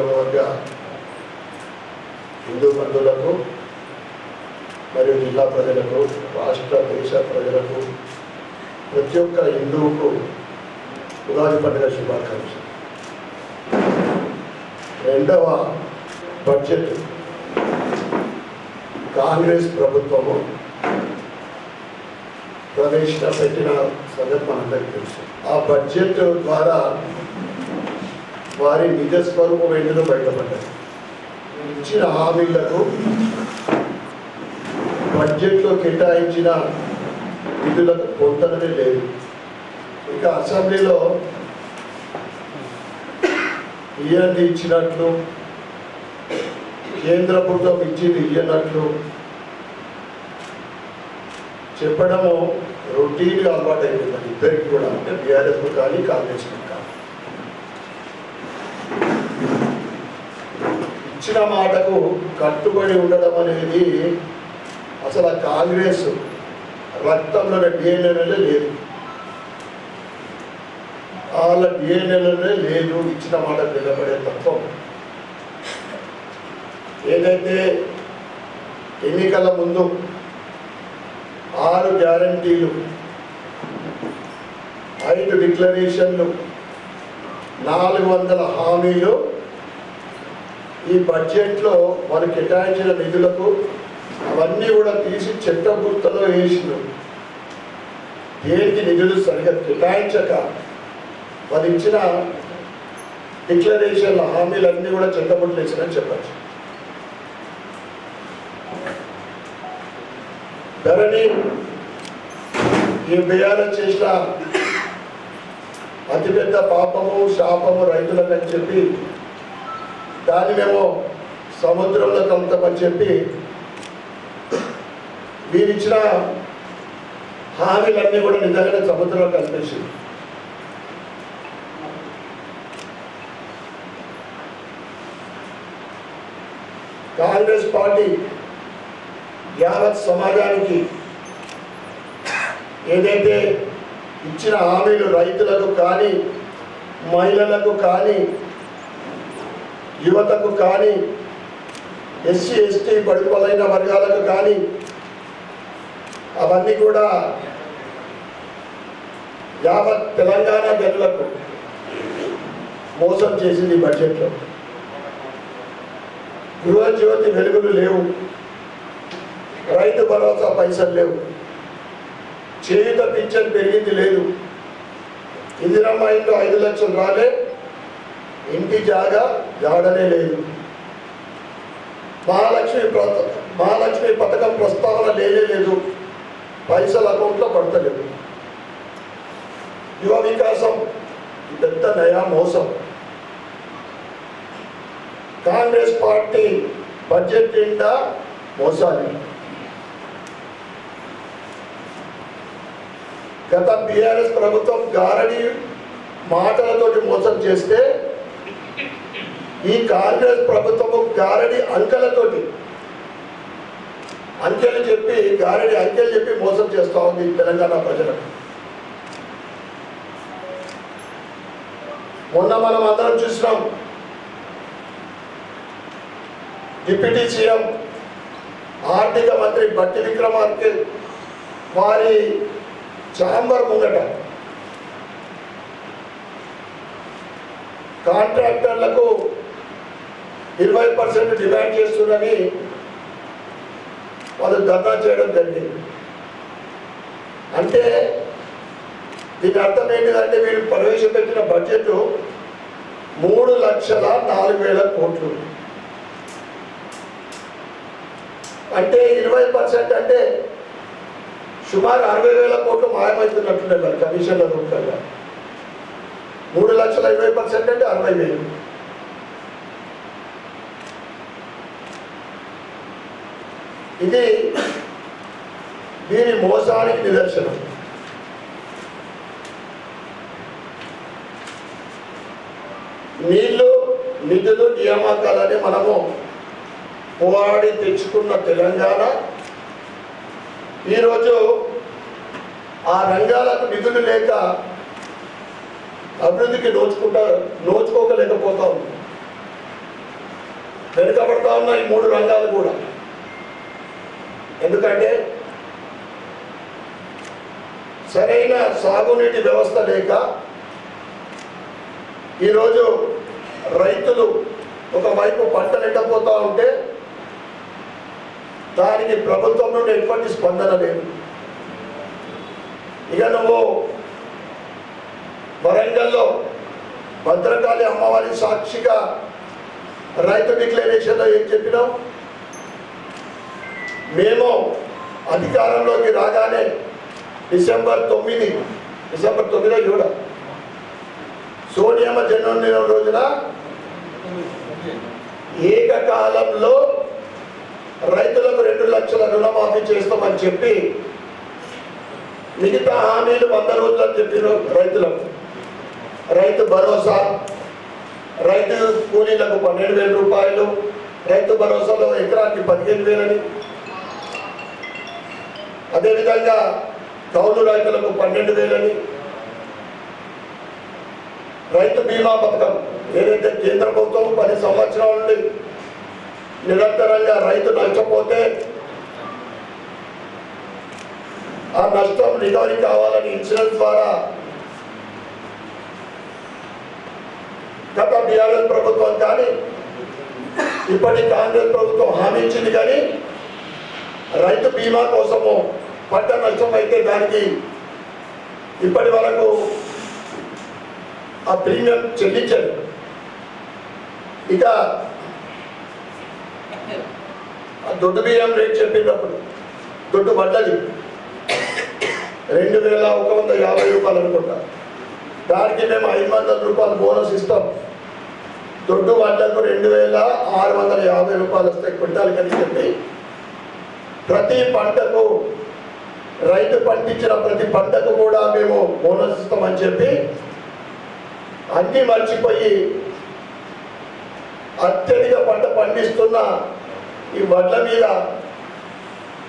నియోజకవర్గ హిందూ బంధువులకు మరియు జిల్లా ప్రజలకు, రాష్ట్ర దేశ ప్రజలకు, ప్రతి ఒక్క హిందువుకు ఉగాది పండుగ శుభాకాంక్షలు. రెండవ బడ్జెట్ కాంగ్రెస్ ప్రభుత్వము ప్రవేశపెట్టిన సంగతి మనందరికీ తెలుసు. ఆ బడ్జెట్ ద్వారా వారి నిజ స్వరూపం ఏంటో బయటపడ్డాయి. ఇచ్చిన హామీలకు బడ్జెట్లో కేటాయించిన నిధులకు పొందడమే లేదు. ఇక అసెంబ్లీలో ఇయ్యంది ఇచ్చినట్లు, కేంద్ర ప్రభుత్వం ఇచ్చింది ఇయ్యనట్లు చెప్పడము రొటీన్గా అలవాటు అయిపోయింది ఇద్దరికి కూడా, అంటే బీఆర్ఎస్కు కానీ కాంగ్రెస్కు కానీ. ఇచ్చిన మాటకు కట్టుబడి ఉండడం అనేది అసలు ఆ కాంగ్రెస్ రక్తంలో డిఎన్ఏలోనే లేదు, వాళ్ళ డిఎన్ఏలోనే లేదు ఇచ్చిన మాటకు నిలబడే తత్వం. ఏదైతే ఎన్నికల ముందు 6 గ్యారంటీలు, 5 డిక్లరేషన్లు, 400 హామీలు ఈ బడ్జెట్లో వారు కేటాయించిన నిధులకు అవన్నీ కూడా తీసి చెట్టగుర్తలో వేసిండు. దేనికి నిధులు సరిగ్గా కేటాయించక వారు ఇచ్చిన డిక్లరేషన్ల హామీలన్నీ కూడా చెట్టబుట్టలు వేసినని చెప్పచ్చు. ధరణి ఈ బీఆర్ఎస్ చేసిన అతిపెద్ద పాపము, శాపము రైతులకని చెప్పి దాన్ని మేము సముద్రంలో కలుపుతామని చెప్పి వీరిచ్చిన హామీలన్నీ కూడా నిజంగానే సముద్రంలో కలిపేసింది. కాంగ్రెస్ పార్టీ యావత్ సమాజానికి ఏదైతే ఇచ్చిన హామీలు రైతులకు కానీ, మహిళలకు కానీ, యువతకు కానీ, ఎస్సీ ఎస్టీ బడుగుబలైన వర్గాలకు కానీ అవన్నీ కూడా యావత్ తెలంగాణ జనులకు మోసం చేసింది బడ్జెట్లో. గృహజ్యోతి వెలుగులు లేవు, రైతు భరోసా పైసలు లేవు, చేయుత పింఛన్ పెరిగింది లేదు, ఇందిరమ్మ ఇంట్లో 5 లక్షలు రాలే, ఇంటి జాడనే లేదు, మహాలక్ష్మి పథకం ప్రస్తావన లేదు, పైసలు అకౌంట్లో పడతలేదు. యువ వికాసం పెద్ద నయా మోసం. కాంగ్రెస్ పార్టీ బడ్జెట్ నిండా మోసాలి. గత బీఆర్ఎస్ ప్రభుత్వం గారడి మాటలతోటి మోసం చేస్తే ఈ కాంగ్రెస్ ప్రభుత్వము గారడి అంకెలతోటి గారడి అంకెలు చెప్పి మోసం చేస్తూ ఉంది తెలంగాణ ప్రజలకు. మొన్న మనం అందరం చూసినాం, డిప్యూటీ సీఎం ఆర్థిక మంత్రి బట్టి విక్రమార్క వారి ఛాంబర్ ముంగట కాంట్రాక్టర్లకు 20% డిమాండ్ చేస్తుందని వాళ్ళు ధర్నా చేయడం జరిగింది. అంటే దీని అర్థం ఏంటిదంటే వీళ్ళు ప్రవేశపెట్టిన బడ్జెట్ 3,04,000 కోట్లు. అంటే 20% అంటే సుమారు 60,000 కోట్లు మాయమవుతున్నట్టుండే కమిషన్ల రూపంలో. 3 లక్షల 20% అంటే 60,000. ఇది దీని మోసానికి నిదర్శనం. నీళ్లు, నిధులు, నియామకాలని మనము పోరాడి తెచ్చుకున్న తెలంగాణ ఈరోజు ఆ రంగాలకు నిధులు లేక అభివృద్ధికి నోచుకోలేకపోతా ఉంది. వెనుకబడతా ఉన్న ఈ 3 రంగాలు కూడా. ఎందుకంటే సరైన సాగునీటి వ్యవస్థ లేక ఈరోజు రైతులు ఒకవైపు పంటలు ఎండపోతూ ఉంటే దానికి ప్రభుత్వం నుండి ఎటువంటి స్పందన లేదు. ఇక నువ్వు వరంగల్లో భద్రకాళి అమ్మవారి సాక్షిగా రైతు డిక్లరేషన్లో ఏం చెప్పినాం? మేము అధికారంలోకి రాగానే డిసెంబర్ 9 కూడా సోనియమ్మ జన్మదినం రోజున ఏకకాలంలో రైతులకు 2 లక్షల రుణమాఫీ చేస్తామని చెప్పి మిగతా హామీలు 100 రోజులు అని చెప్పిన రైతులకు. రైతు భరోసా, రైతు కూలీలకు 12,000 రూపాయలు, రైతు భరోసాలో ఎకరానికి 15,000 అని, అదేవిధంగా కౌలు రైతులకు 12,000 అని, రైతు బీమా పథకం ఏదైతే కేంద్ర ప్రభుత్వం 10 సంవత్సరాల నుండి నిరంతరంగా రైతు నష్టపోతే ఆ నష్టం రికవరీ కావాలని ఇన్సూరెన్స్ ద్వారా గత బీఆర్ఎస్ ప్రభుత్వం కానీ ఇప్పటి కాంగ్రెస్ ప్రభుత్వం హామీ ఇచ్చింది. కానీ రైతు బీమా కోసము పంట నష్టం అయితే దానికి ఇప్పటి వరకు ఆ ప్రీమియం చెల్లించారు. ఇక దొడ్డు బియ్యం రేట్ చెప్పినప్పుడు దొడ్డు పడ్డది 2,150 రూపాయలు అనుకుంటా. దానికి మేము 500 రూపాయలు బోనస్ ఇస్తాం. దొడ్డు వడ్లకు 2,650 రూపాయలు వస్తాయి క్వింటాల్ అని చెప్పి ప్రతి పంటకు రైతు పండించిన ప్రతి పంటకు కూడా మేము బోనస్ ఇస్తామని చెప్పి అన్నీ మర్చిపోయి అత్యధిక పంట పండిస్తున్న ఈ వడ్ల మీద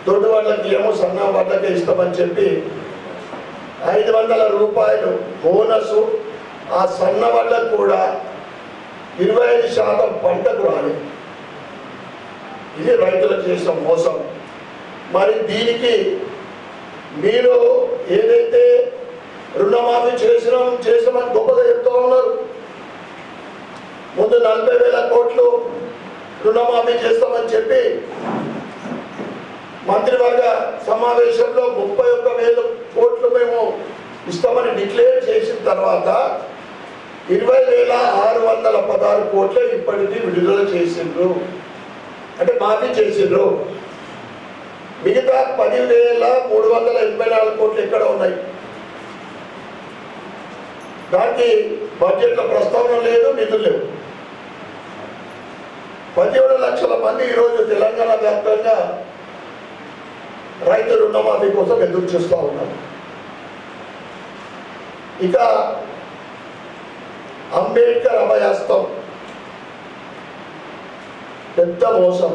దొడ్డు వడ్లకి ఏమో సన్న వడ్లకే ఇస్తామని చెప్పి 500 రూపాయలు బోనసు ఆ సన్న వడ్లకు కూడా 25% పంటకు రాలేదు. ఇది రైతులకు చేసిన మోసం. మరి దీనికి మీరు ఏదైతే రుణమాఫీ చేసామని గొప్పగా చెప్తూ ఉన్నారు. ముందు 40,000 కోట్లు రుణమాఫీ చేస్తామని చెప్పి మంత్రివర్గ సమావేశంలో 31,000 కోట్లు మేము ఇస్తామని డిక్లేర్ చేసిన తర్వాత 20,616 కోట్లు ఇప్పటికీ విడుదల చేసిండ్రు, అంటే మాఫీ చేసిండ్రు. మిగతా 10,384 కోట్లు ఎక్కడ ఉన్నాయి? దానికి బడ్జెట్లో ప్రస్తావన లేదు, నిధులు లేవు. 17 లక్షల మంది ఈరోజు తెలంగాణ వ్యాప్తంగా రైతు రుణమాఫీ కోసం ఎదురు చూస్తూ ఉన్నారు. ఇక అంబేద్కర్ అభయాస్తం పెద్ద మోసం.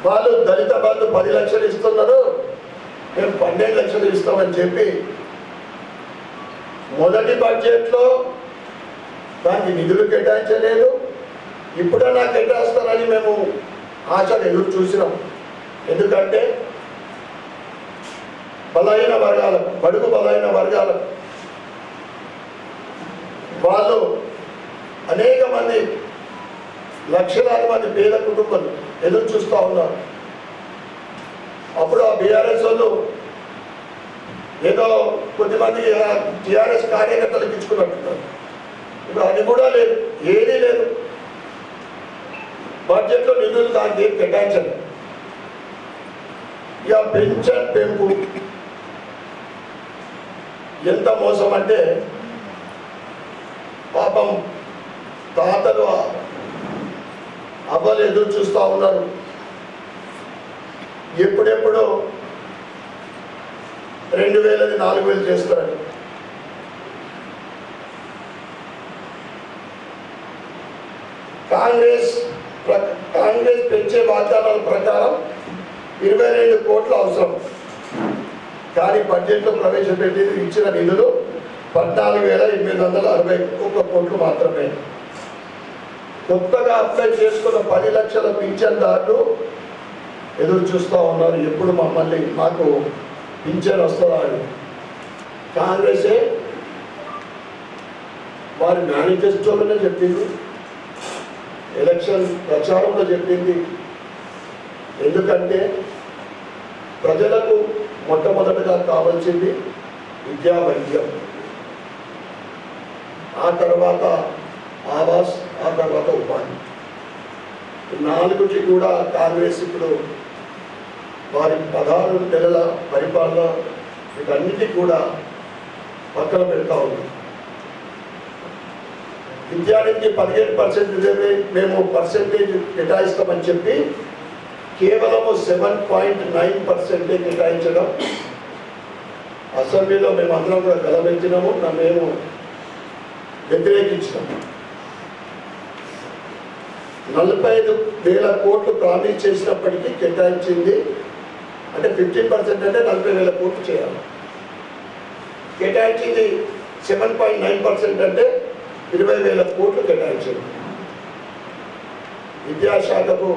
వాళ్ళు దళిత బంధు 10 లక్షలు ఇస్తున్నారు, మేము 12 లక్షలు ఇస్తామని చెప్పి మొదటి బడ్జెట్లో దానికి నిధులు కేటాయించలేదు. ఇప్పుడన్నా కేటాయిస్తారని మేము ఆశగా ఎదురు చూసినాం. ఎందుకంటే బలహీన వర్గాలకు, బడుగు బలహీన వర్గాలకు వాళ్ళు అనేక మంది, లక్షలాది మంది పేద కుటుంబాలు ఎదురు చూస్తూ ఉన్నారు. అప్పుడు ఆ బీఆర్ఎస్ వాళ్ళు ఏదో కొద్దిమంది టీఆర్ఎస్ కార్యకర్తలకు ఇచ్చుకున్నట్టున్నారు. ఇప్పుడు అది కూడా లేదు, ఏదీ లేదు. బడ్జెట్లో నిధులు దానికి ఏం కేటాయించండి. ఇక పెన్షన్ పెంపు ఎంత మోసం అంటే పాపం తాతలు అవ్వలు ఎదురు చూస్తూ ఉన్నారు. ఎప్పుడెప్పుడు 2,000 4,000 చేస్తారని. కాంగ్రెస్ పెంచే వాగ్దానాల ప్రకారం 22 కోట్లు అవసరం. కానీ బడ్జెట్లో ప్రవేశపెట్టి ఇచ్చిన నిధులు 14,861 కోట్లు మాత్రమే. కొత్తగా అప్లై చేసుకున్న 10 లక్షల పింఛన్దారులు ఎదురు చూస్తూ ఉన్నారు, ఎప్పుడు మాకు పింఛన్ వస్తుందా అని. కాంగ్రెసే వారి మేనిఫెస్టోలోనే చెప్పింది, ఎలక్షన్ ప్రచారంలో చెప్పింది. ఎందుకంటే ప్రజలకు మొట్టమొదటిగా కావాల్సింది విద్యా, వైద్యం, ఆ తర్వాత ఆవాస్, ఆ తర్వాత ఉపాధి. 4కి కూడా కాంగ్రెస్ ఇప్పుడు వారి 16 నెలల పరిపాలన వీటన్నిటికీ కూడా పక్కన పెడతా ఉంది. విద్యానికి 15% మేము పర్సెంటేజ్ కేటాయిస్తామని చెప్పి కేవలము 7.9% కేటాయించడం అసెంబ్లీలో మేము అందరం కూడా గలమెత్తినాము, మేము వ్యతిరేకించినాము. 45,000 కోట్లు ప్రామిస్ చేసినప్పటికీ కేటాయించింది అంటే 15% అంటే 40,000 కోట్లు చేయాలి. కేటాయించింది 7.9% అంటే 20,000 కోట్లు కేటాయించింది. విద్యాశాఖకు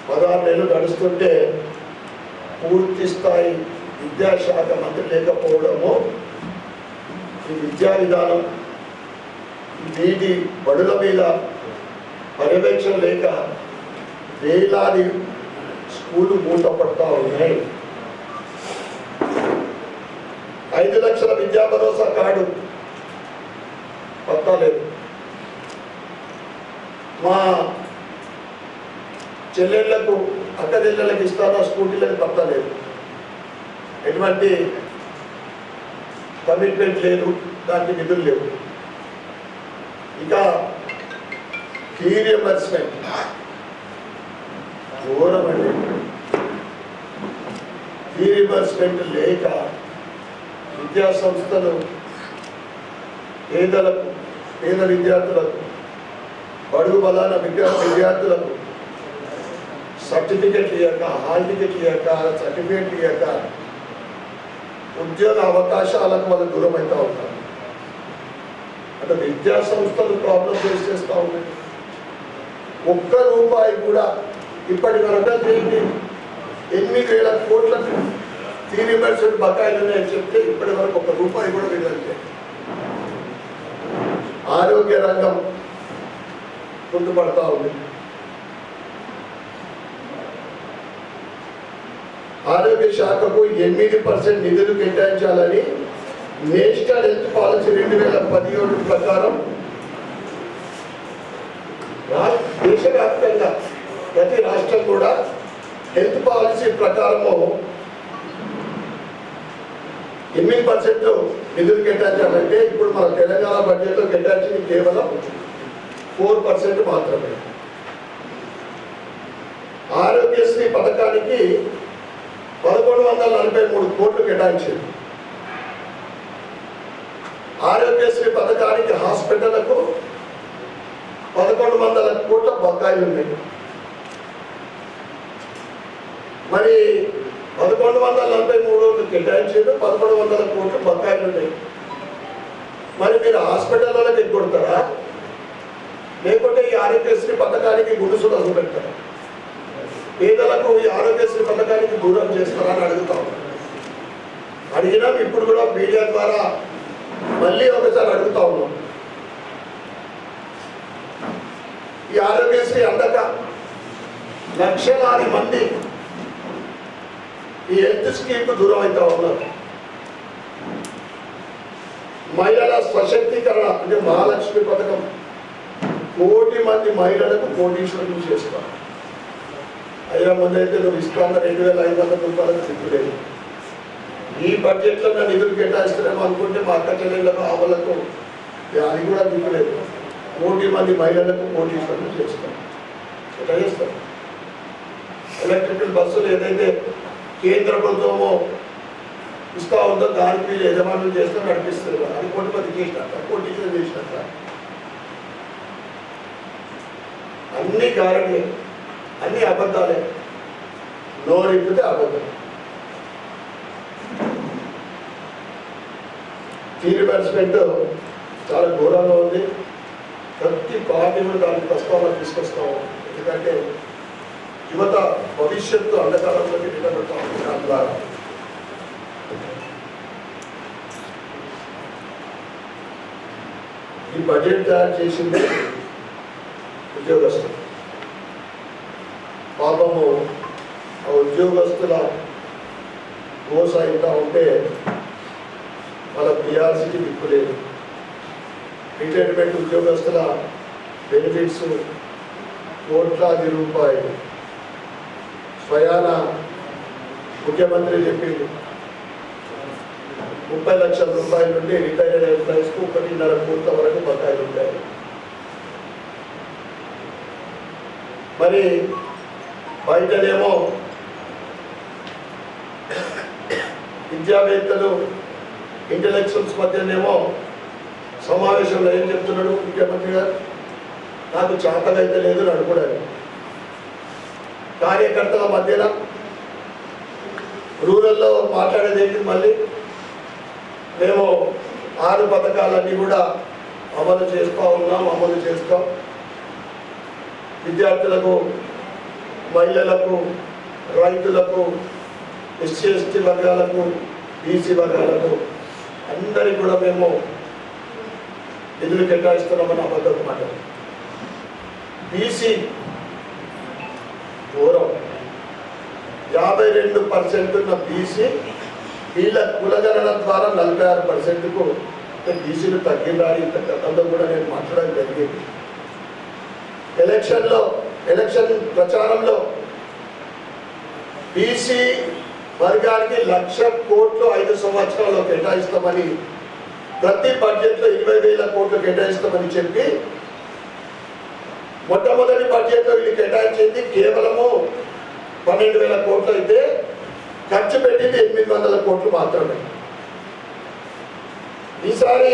16 నెలలు గడుస్తుంటే పూర్తి స్థాయి విద్యాశాఖ మంత్రి లేకపోవడము, ఈ విద్యా విధానం, వీటి బడుల మీద పర్యవేక్షణ లేక వేలాది స్కూళ్ళు మూతపడతా ఉన్నాయి. 5 లక్షల విద్యా భరోసా కార్డు పత్తా లేదు. మా చెల్లెళ్లకు, అక్క చెల్లెళ్ళకి ఇస్తాను స్కూటీలకు పత్తా లేదు. ఎటువంటి కమిట్మెంట్ లేదు, దానికి నిధులు లేవు. ఇక ఫీ రియంబర్స్మెంట్ ఘోరమండి. ఫీ రియంబర్స్మెంట్ లేక విద్యా సంస్థలు పేద విద్యార్థులకు, బడుగు బలాన విద్యార్థులకు సర్టిఫికెట్లు ఇవ్వక, హాల్ టికెట్లు ఇవ్వక, సర్టిఫికెట్లు ఇవ్వక ఉద్యోగ అవకాశాలకు వాళ్ళు దూరం అవుతూ ఉంటారు. అంటే విద్యా సంస్థలు ప్రాబ్లం ఫేస్ చేస్తూ ఉన్నాయి. ₹1 కూడా ఇప్పటి వరకు చేయండి 8,000 కోట్లకు ఫీ రియంబర్స్మెంట్ బకాయిలు ఉన్నాయని చెప్తే ఇప్పటి వరకు ₹1 కూడా విడుదల చేయాలి. ఆరోగ్య రంగం కుంటుపడతా ఉంది. ఆరోగ్య శాఖకు 8% నిధులు కేటాయించాలని నేషనల్ హెల్త్ పాలసీ 2017 ప్రకారం దేశవ్యాప్తంగా ప్రతి రాష్ట్రం కూడా హెల్త్ పాలసీ ప్రకారము 8% నిధులు కేటాయించాలంటే ఇప్పుడు మన తెలంగాణ బడ్జెట్లో కేటాయించింది కేవలం 4% మాత్రమే. ఆరోగ్యశ్రీ పథకానికి 1,143 కోట్లు కేటాయించింది. ఆరోగ్యశ్రీ పథకానికి హాస్పిటళ్లకు 1,100 కోట్ల బకాయిలు ఉన్నాయి. మరి 1,143 కేటాయించారు, 1,100 కోట్లు బకాయిలు ఉన్నాయి. మరి మీరు హాస్పిటళ్ళకి ఎగ్గొడతారా, లేకుంటే ఈ ఆరోగ్యశ్రీ పథకానికి గుడుసులు అసలు పెడతారా? పేదలకు ఈ ఆరోగ్యశ్రీ పథకానికి దూరం చేస్తారా అని అడుగుతాం. అడిగినాం, ఇప్పుడు కూడా మీడియా ద్వారా మళ్ళీ ఒకసారి అడుగుతా ఉన్నాం. ఈ ఆరోగ్యశ్రీ అందక లక్షలాది మంది ఈ హెల్త్ స్కీమ్కు దూరం అవుతా ఉన్నారు. మహిళల స్వశక్తీకరణ అంటే మహాలక్ష్మి పథకం 1 కోటి మంది మహిళలకు కోటీశ్వరులు చేస్తారు. అయ్యా ముందైతే నువ్వు ఇస్తాన్న 2,500 రూపాయలకు సిగ్గులేదు. ఈ బడ్జెట్లో నా నిధులు కేటాయిస్తున్నాము అనుకుంటే మా అక్క చెల్లెళ్ళకు, ఆవులకు అది కూడా దిక్కులేదు. 1 కోటి మంది మహిళలకు కోటీశ్వరులు చేస్తాం. ఎట్లా చేస్తాం? ఎలక్ట్రికల్ బస్సులు ఏదైతే కేంద్ర ప్రభుత్వము ఇస్తా ఉందో దానికి యజమానులు చేస్తూ నడిపిస్తారు. అది 1 కోటి మంది చేసినట్ట, కోటీశ్వరులు చేసినట్ట. అన్ని గ్యారెంటీ, అన్ని అబద్ధాలే. నోరిప్పితే అబద్ధం. ఫీ రియంబర్స్మెంట్ చాలా ఘోరంగా ఉంది. పార్టీ కూడా దానికి ప్రస్తావన తీసుకొస్తాము. ఎందుకంటే యువత భవిష్యత్తు అంధకారంలోకి నిలబెడతాం దాని ద్వారా. ఈ బడ్జెట్ తయారు చేసింది ఉద్యోగస్తులు. పాపము ఆ ఉద్యోగస్తుల కోస అవుతా ఉంటే వాళ్ళ పిఆర్సీకి దిక్కులేదు. రిటైర్మెంట్ ఉద్యోగస్తుల బెనిఫిట్స్ కోట్లాది రూపాయలు స్వయాన ముఖ్యమంత్రి చెప్పింది 30 లక్షల రూపాయల నుండి రిటైర్డ్ ఎంప్లాయీస్కు 1.5 కోట్ల వరకు బకాయిలు ఉంటాయి. మరి బయటనేమో విద్యావేత్తలు ఇంటలెక్చువల్స్ మధ్యనేమో సమావేశంలో ఏం చెప్తున్నాడు ముఖ్యమంత్రి గారు, నాకు చేతనైతే లేదు నడుపుడాలి. కార్యకర్తల మధ్యన రూరల్లో మాట్లాడేది ఏంటి, మళ్ళీ మేము 6 పథకాలన్నీ కూడా అమలు చేస్తాం. విద్యార్థులకు, మహిళలకు, రైతులకు, ఎస్సీ ఎస్టీ వర్గాలకు, బీసీ వర్గాలకు అందరికీ కూడా మేము నిధులు కేటాయిస్తున్నామని అబద్ధం మాట. బీసీ ఘోరం 52% ఉన్న బీసీ వీళ్ళ కులగణన ద్వారా 46%కు బీసీలు తగ్గిందాలి. ఇంత గతంలో కూడా నేను మాట్లాడడం జరిగింది. ఎలక్షన్ ప్రచారంలో బీసీ వర్గానికి 1,00,000 కోట్లు 5 సంవత్సరాల్లో కేటాయిస్తామని, ప్రతి బడ్జెట్లో 20,000 కోట్లు కేటాయిస్తామని చెప్పి మొట్టమొదటి బడ్జెట్లో వీళ్ళు కేటాయించింది కేవలము 12,000 కోట్లు అయితే ఖర్చు పెట్టింది 800 కోట్లు మాత్రమే. ఈసారి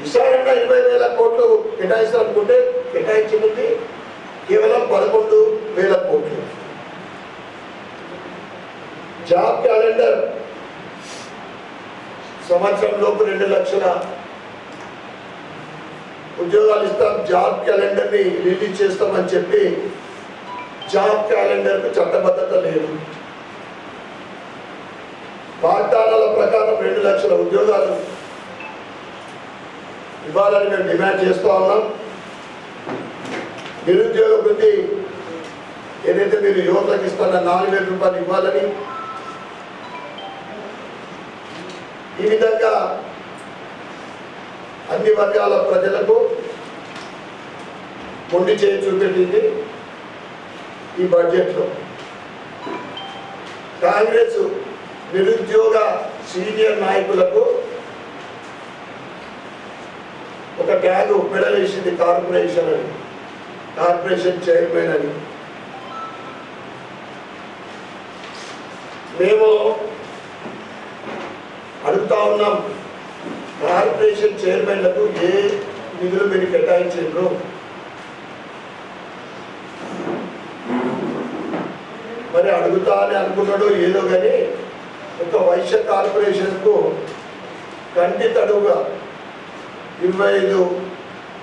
20,000 కోట్లు కేటాయిస్తారనుకుంటే కేటాయించింది కేవలం 11,000 కోట్లు. జాబ్ క్యాలెండర్ సంవత్సరంలోపు 2 లక్షల ఉద్యోగాలు ఇస్తాం, జాబ్ క్యాలెండర్ని రిలీజ్ చేస్తామని చెప్పి జాబ్ క్యాలెండర్కు చట్టబద్ధత లేదు. వాగ్దానాల ప్రకారం 2 లక్షల ఉద్యోగాలు ఇవ్వాలని మేము డిమాండ్ చేస్తూ ఉన్నాం. నిరుద్యోగ వృద్ధి ఏదైతే మీరు యువతలకు ఇస్తున్న 4,000 రూపాయలు ఇవ్వాలని, ఈ విధంగా అన్ని వర్గాల ప్రజలకు మొండి చేయి చూపెట్టింది ఈ బడ్జెట్లో. కాంగ్రెస్ నిరుద్యోగ సీనియర్ నాయకులకు ఒక ట్యాగ్ మెడలేసింది, కార్పొరేషన్ చైర్మన్ అని. మేము అడుగుతా ఉన్నాం, కార్పొరేషన్ చైర్మన్లకు ఏ నిధులు మీరు కేటాయించారు? మరి అడుగుతా అని అనుకున్నాడు ఏదో, కానీ ఒక వైశ్య కార్పొరేషన్కు కంటి తడువుగా 25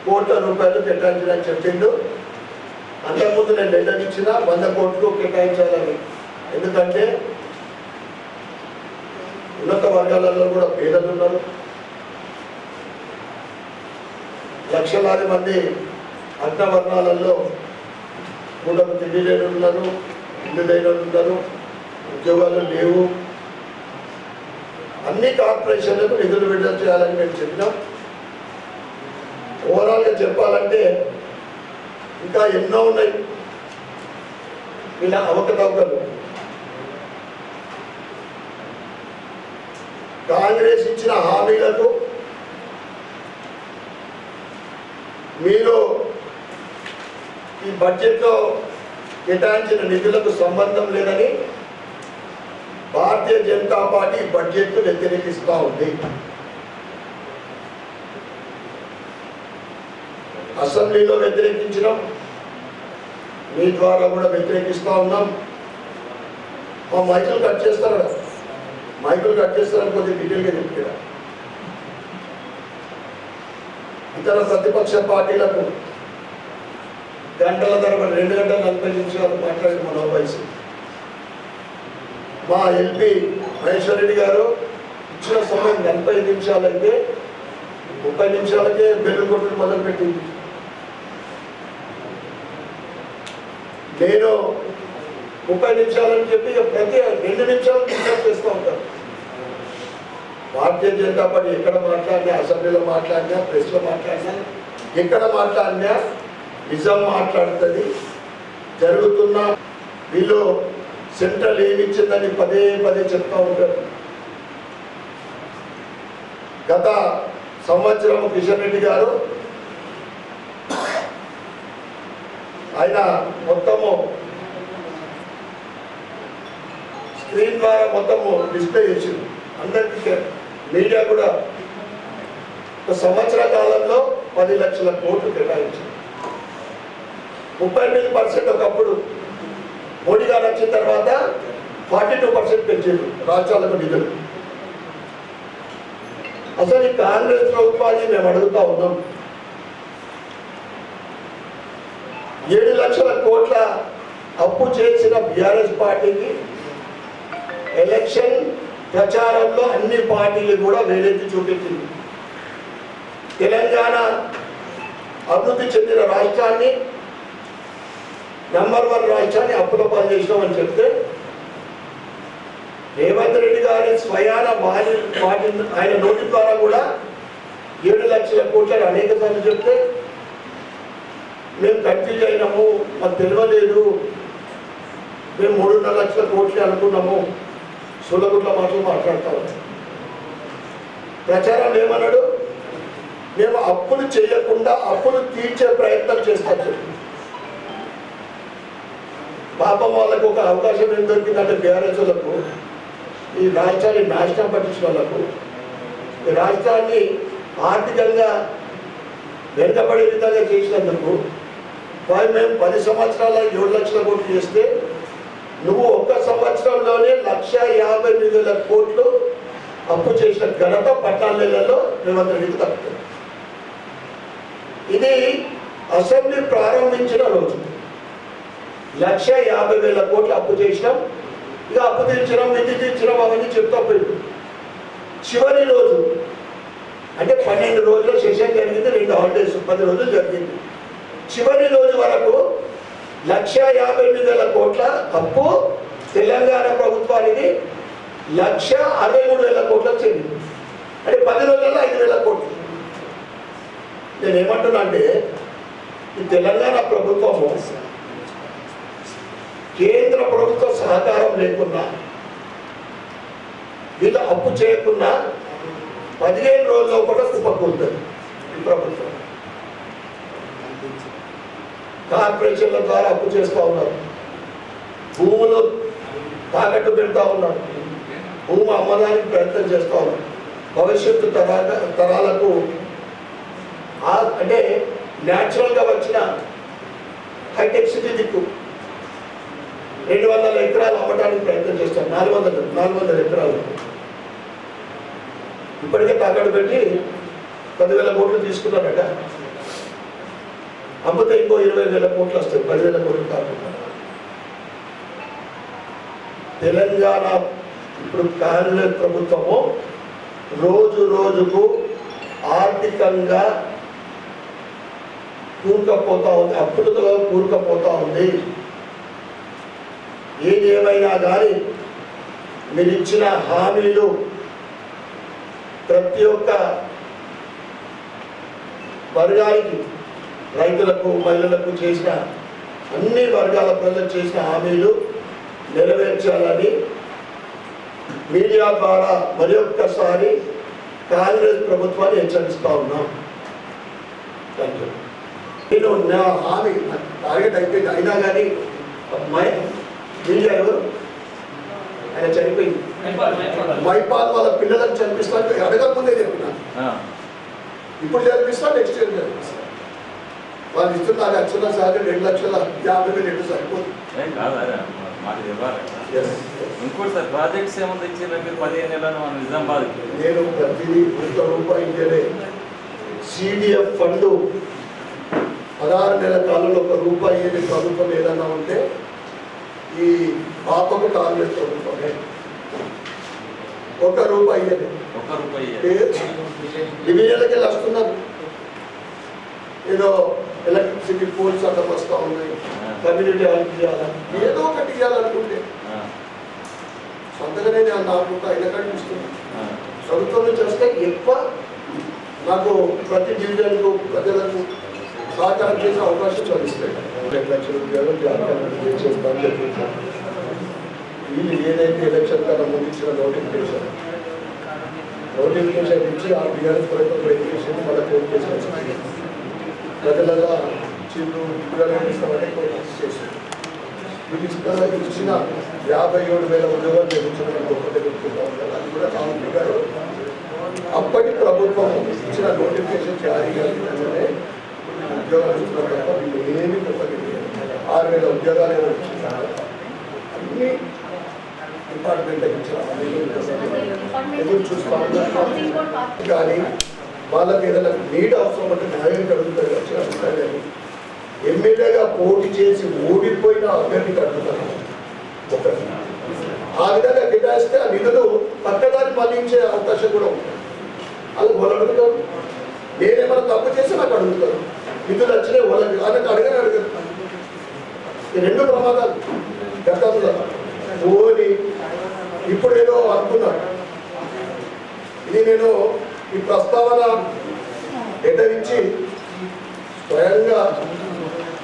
కోట్ల రూపాయలు కేటాయించాలని చెప్పిండు. అంతకుముందు నేను లెటర్ ఇచ్చిన 100 కోట్లు కేటాయించాలని. ఎందుకంటే ఉన్నత వర్గాలలో కూడా పేదలు ఉన్నారు, లక్షలాది మంది అగ్రవర్ణాలలో కూడా తిండి లేని ఉన్నారు, ఇల్లు లేని ఉన్నారు, ఉద్యోగాలు లేవు. అన్ని కార్పొరేషన్లకు నిధులు విడుదల చేయాలని మేము చెప్పినాం. ఓవరాల్గా చెప్పాలంటే ఇంకా ఎన్నో ఉన్నాయి ఇలా అవకతవకలు. కాంగ్రెస్ ఇచ్చిన హామీలకు మీరు ఈ బడ్జెట్లో కేటాయించిన నిధులకు సంబంధం లేదని భారతీయ జనతా పార్టీ బడ్జెట్ను వ్యతిరేకిస్తూ ఉంది. అసెంబ్లీలో వ్యతిరేకించడం, మీ ద్వారా కూడా వ్యతిరేకిస్తూ ఉన్నాం. మా మైకులు కట్ చేస్తారా? మైకులు కట్ చేస్తారని కొద్దిగా డీటెయిల్గా చెప్తారా? ఇతర ప్రతిపక్ష పార్టీలకు గంటల తరబడి 2 గంటల 40 నిమిషాలు మాట్లాడి మనోభాయిసి మా ఎంపీ మహేశ్వర్ రెడ్డి గారు ఇచ్చిన సమయం 40 నిమిషాలు అయితే 30 నిమిషాలకే బెల్లు కొట్టుడు మొదలుపెట్టింది. నేను 30 నిమిషాలని చెప్పి ప్రతి 2 నిమిషాలు డిస్కస్ చేస్తూ ఉంటాను. భారతీయ జనతా పార్టీ ఎక్కడ మాట్లాడినా, అసెంబ్లీలో మాట్లాడినా, ప్రెస్లో మాట్లాడినా, ఎక్కడ మాట్లాడినా నిజం మాట్లాడుతుంది. జరుగుతున్న వీళ్ళు సెంట్రల్ ఏమి ఇచ్చిందని పదే పదే చెప్తూ ఉంటారు. గత సంవత్సరం కిషన్ రెడ్డి గారు ఆయన మొత్తము స్క్రీన్ ద్వారా మొత్తము డిస్ప్లే చేసింది అందరికీ. మీడియా కూడా ఒక సంవత్సర కాలంలో 10 లక్షల కోట్లు కేటాయించింది. 38% ఒకప్పుడు మోడీ గారు వచ్చిన తర్వాత 42% పెంచారు రాష్ట్రాలకు నిధులు. అసలు ఈ కాంగ్రెస్ ప్రభుత్వాన్ని మేము అడుగుతా ఉన్నాం, 7 లక్షల కోట్ల అప్పు చేసిన బీఆర్ఎస్ పార్టీకి ఎలక్షన్ ప్రచారంలో అన్ని పార్టీలు కూడా వేలెత్తి చూపించింది. తెలంగాణ అభివృద్ధి చెందిన రాష్ట్రాన్ని నంబర్ 1 రాష్ట్రాన్ని అప్పుల పాలు చేసినామని చెప్తే రేవంత్ రెడ్డి గారి స్వయాన ఆయన నోటి ద్వారా కూడా 7 లక్షల కోట్లని అనేక సార్లు చెప్తే మేము కన్ఫ్యూజ్ అయినాము, మాకు తెలియలేదు, మేము 3.5 లక్షల కోట్లు అనుకున్నాము, సులగుట్ల మాటలు మాట్లాడుతూ ఉన్నాం. ప్రచారం ఏమన్నాడు, మేము అప్పులు చేయకుండా అప్పులు తీర్చే ప్రయత్నం చేస్తాం చెప్పి. పాపం వాళ్ళకు ఒక అవకాశం ఏం దొరికిందంటే బీఆర్ఎస్ వాళ్ళకు ఈ రాష్ట్రాన్ని నాశనం పట్టించిన వాళ్ళకు ఈ రాష్ట్రాన్ని ఆర్థికంగా వెనుకబడే విధంగా చేసినందుకు మేము 10 సంవత్సరాల 7 లక్షల కోట్లు చేస్తే నువ్వు 1 సంవత్సరంలోనే 1,50,000 కోట్లు అప్పు చేసిన ఘనత 14 నెలల్లో రేవంత్ రెడ్డికి తప్పుతుంది. ఇది అసెంబ్లీ ప్రారంభించిన రోజు 1,50,000 కోట్లు అప్పు చేసినాం. ఇక అప్పు తీర్చినాం, నిధి తీర్చినాం అవన్నీ చెప్తా పోయింది. చివరి రోజు అంటే 12 రోజుల సెషన్ జరిగింది, 2 హాలిడేస్, 10 రోజులు జరిగింది. చివరి రోజు వరకు 1,50,000 కోట్ల అప్పు తెలంగాణ ప్రభుత్వానికి 1,63,000 కోట్లకు చెందింది. అంటే 10 రోజుల్లో 5,000 కోట్లు. నేను ఏమంటున్నా అంటే ఈ తెలంగాణ ప్రభుత్వము కేంద్ర ప్రభుత్వ సహకారం లేకున్నా, వీళ్ళు అప్పు చేయకున్నా 15 రోజుల్లో కూడా కుప్పకూలుతుంది ఈ ప్రభుత్వం. కార్పొరేషన్ల ద్వారా అప్పు చేస్తూ ఉన్నారు, భూములు తాకట్టు పెడతా ఉన్నారు, భూమి అమ్మడానికి ప్రయత్నం చేస్తూ ఉన్నారు. భవిష్యత్తు తరాలకు అంటే న్యాచురల్గా వచ్చిన హైటెక్ సిటీ దిక్కు 200 ఎకరాలు అమ్మడానికి ప్రయత్నం చేస్తారు. 400 ఎకరాలు ఇప్పటికే తాకట్టు పెట్టి 10,000 కోట్లు తీసుకున్నారట. అమ్మితే ఇంకో 20,000 కోట్లు వస్తాయి, 10,000 కోట్లు కాకుండా. తెలంగాణ ఇప్పుడు కాంగ్రెస్ ప్రభుత్వము రోజు రోజుకు ఆర్థికంగా కూరుకపోతా ఉంది, అప్పులతో కూరుకపోతా ఉంది. ఏది ఏమైనా కానీ మీరు ఇచ్చిన హామీలు ప్రతి ఒక్క వర్గానికి, రైతులకు, మహిళలకు చేసిన అన్ని వర్గాల ప్రజలకు చేసిన హామీలు నెరవేర్చాలని మీడియా ద్వారా మరి ఒక్కసారి కాంగ్రెస్ ప్రభుత్వాన్ని హెచ్చరిస్తూ ఉన్నాం. Thank you. నేను నా హామీ టార్గెట్ అయిపోయింది, అయినా కానీ మీడియా ఎవరు ఆయన చనిపోయింది, మైపాల్ వాళ్ళ పిల్లలకు చనిపిస్తాను అడగకముందే చెప్పిన, ఇప్పుడు చనిపిస్తా, నెక్స్ట్ ఇయర్ చనిపిస్తా. వాళ్ళు ఇస్తున్నారు యాక్చువల్గా సార్ 2,50,000 ఎటు సరిపోతుంది. ఇంకోటి సార్ ప్రాజెక్ట్స్ ఏమన్నా ఇచ్చిన మీరు 15 నెలలు నిజామాబాద్ నేను ప్రతిదీ ₹1 ఇవ్వలే. సిడిఎఫ్ ఫండ్ 16 నెలల కాలంలో ₹1 అయ్యేది ప్రభుత్వం ఏదన్నా ఉంటే ఈ పాపకు కాంగ్రెస్ ప్రభుత్వమే. ₹1 అయ్యేది. డివిజన్లకి వెళ్ళి వస్తున్నారు. ఏదో ఎలక్ట్రిసిటీ పోల్స్ అక్కడ వస్తూ ఉన్నాయి, కమ్యూనిటీ హాల్కి ఇవ్వాలి, ఏదో ఒకటి ఇవ్వాలనుకుంటే సొంతగానే నాకు అయినా కనిపిస్తుంది. ప్రభుత్వం నుంచి వస్తే ఎక్కువ నాకు ప్రతి డివిజన్కు ప్రజలకు సహకారం చేసే అవకాశం లభిస్తాయి. 2 లక్షల రూపాయలు జాతీయ చేస్తామని చెప్పించారు. వీళ్ళు ఏదైతే ఎలక్షన్ కన్నా ముందు ఇచ్చిన నోటిఫికేషన్ ఇచ్చి ఆ బీఆర్ఎస్ ప్రభుత్వం వెరిఫికేషన్ మళ్ళీ కోర్టు కేసు ప్రజలలో చిల్లు ఇస్తామని కోర్టు చేశారు. వీళ్ళు ఇచ్చిన 57,000 ఉద్యోగాలు నిర్మించడం గొప్పగా చెప్తున్నాం. అది కూడా కాంగ్రెస్ గారు అప్పటి ప్రభుత్వం ఇచ్చిన నోటిఫికేషన్ జారీ చేయాలంటే ఉద్యోగాలు ఇస్తున్నారు తప్ప వీళ్ళు ఏమి గొప్పగా 6,000 ఉద్యోగాలు ఏదో ఇచ్చినారు. అన్ని డిపార్ట్మెంట్కి ఇచ్చిన ఎదురు చూస్తాం. కానీ వాళ్ళకి ఏదైనా నీడ్ అవసరం అంటే న్యాయం కలుగుతుంది. వచ్చిన అభిప్రాయం ఎమ్మెల్యేగా పోటీ చేసి ఓడిపోయిన అభ్యర్థికి అడుగుతారు. ఒకటి ఆ విధంగా కేటాయిస్తే ఆ నిధులు పక్కదారి మళ్లించే అవకాశం కూడా ఉంటుంది. అది వాళ్ళు అడుగుతారు. నేనేమైనా తప్పు చేసి నాకు అడుగుతారు. నిధులు వచ్చినాయి వాళ్ళకి ఆయనకు అడగరు. ఈ 2 ప్రమాదాలు గతంలో ఓని ఇప్పుడు ఏదో అనుకున్నాను. ఇది నేను ఈ ప్రస్తావన ఎటరించి స్వయంగా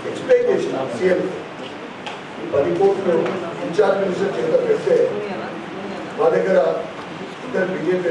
ఎక్స్ప్లెయిన్ చేసిన సీఎం. ఈ 10 కోట్లు ఇన్ఛార్జ్ మినిస్టర్ చేత పెడితే మా దగ్గర 2 బీజేపీ